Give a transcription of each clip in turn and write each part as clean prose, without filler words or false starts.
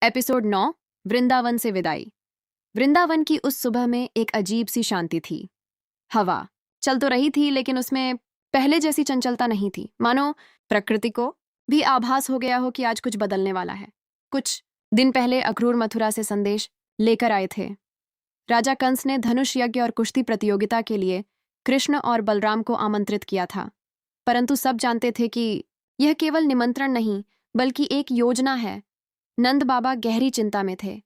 Episode 9 Vrindavan से विदाई। वृंदावन की उस सुबह में एक अजीब सी शांति थी। हवा चल तो रही थी, लेकिन उसमें पहले जैसी चंचलता नहीं थी। मानो प्रकृति को भी आभास हो गया हो कि आज कुछ बदलने वाला है। कुछ दिन पहले अक्रूर मथुरा से संदेश लेकर आए थे। राजा कंस ने धनुष यज्ञ और कुश्ती प्रतियोगिता के लिए कृष्ण और बलराम को आमंत्रित किया था, परंतु सब जानते थे कि यह केवल निमंत्रण नहीं, बल्कि एक योजना है। नंद बाबा गहरी चिंता में थे।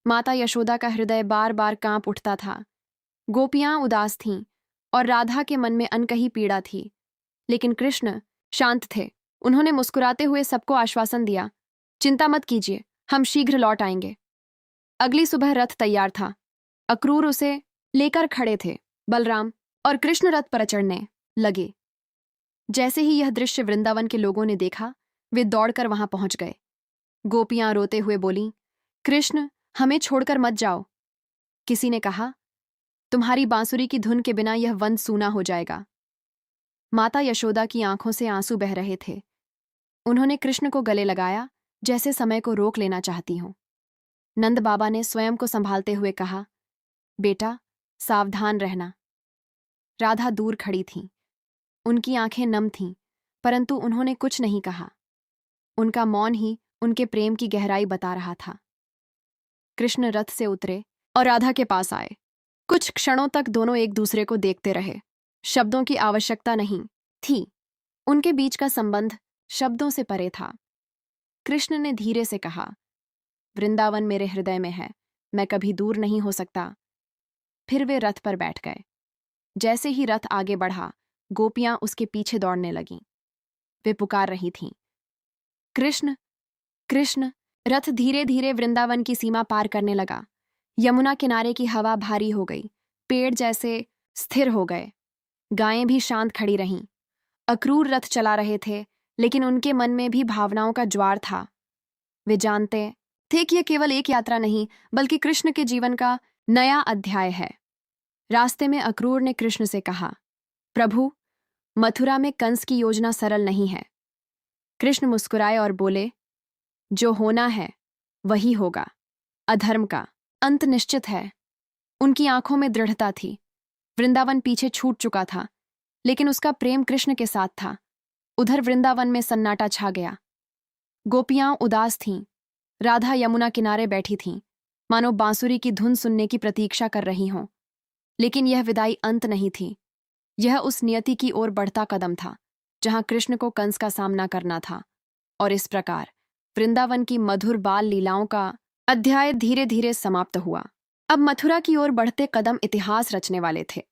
माता यशोदा का हृदय बार बार कांप उठता था। गोपियां उदास थीं और राधा के मन में अनकही पीड़ा थी। लेकिन कृष्ण शांत थे। उन्होंने मुस्कुराते हुए सबको आश्वासन दिया, चिंता मत कीजिए, हम शीघ्र लौट आएंगे। अगली सुबह रथ तैयार था। अक्रूर उसे लेकर खड़े थे। बलराम और कृष्ण रथ पर चढ़ने लगे। जैसे ही यह दृश्य वृंदावन के लोगों ने देखा, वे दौड़कर वहां पहुंच गए। गोपियां रोते हुए बोलीं, कृष्ण, हमें छोड़कर मत जाओ। किसी ने कहा, तुम्हारी बांसुरी की धुन के बिना यह वन सूना हो जाएगा। माता यशोदा की आंखों से आंसू बह रहे थे। उन्होंने कृष्ण को गले लगाया, जैसे समय को रोक लेना चाहती हों। नंद बाबा ने स्वयं को संभालते हुए कहा, बेटा, सावधान रहना। राधा दूर खड़ी थीं। उनकी आंखें नम थीं, परंतु उन्होंने कुछ नहीं कहा। उनका मौन ही उनके प्रेम की गहराई बता रहा था। कृष्ण रथ से उतरे और राधा के पास आए। कुछ क्षणों तक दोनों एक दूसरे को देखते रहे। शब्दों की आवश्यकता नहीं थी। उनके बीच का संबंध शब्दों से परे था। कृष्ण ने धीरे से कहा, वृंदावन मेरे हृदय में है, मैं कभी दूर नहीं हो सकता। फिर वे रथ पर बैठ गए। जैसे ही रथ आगे बढ़ा, गोपियां उसके पीछे दौड़ने लगीं। वे पुकार रही थीं, कृष्ण, कृष्ण। रथ धीरे धीरे वृंदावन की सीमा पार करने लगा। यमुना किनारे की हवा भारी हो गई। पेड़ जैसे स्थिर हो गए। गायें भी शांत खड़ी रहीं। अक्रूर रथ चला रहे थे, लेकिन उनके मन में भी भावनाओं का ज्वार था। वे जानते थे कि यह केवल एक यात्रा नहीं, बल्कि कृष्ण के जीवन का नया अध्याय है। रास्ते में अक्रूर ने कृष्ण से कहा, प्रभु, मथुरा में कंस की योजना सरल नहीं है। कृष्ण मुस्कुराए और बोले, जो होना है वही होगा। अधर्म का अंत निश्चित है। उनकी आंखों में दृढ़ता थी। वृंदावन पीछे छूट चुका था, लेकिन उसका प्रेम कृष्ण के साथ था। उधर वृंदावन में सन्नाटा छा गया। गोपियां उदास थीं। राधा यमुना किनारे बैठी थीं, मानो बांसुरी की धुन सुनने की प्रतीक्षा कर रही हों। लेकिन यह विदाई अंत नहीं थी। यह उस नियति की ओर बढ़ता कदम था, जहां कृष्ण को कंस का सामना करना था। और इस प्रकार वृंदावन की मधुर बाल लीलाओं का अध्याय धीरे धीरे समाप्त हुआ। अब मथुरा की ओर बढ़ते कदम इतिहास रचने वाले थे।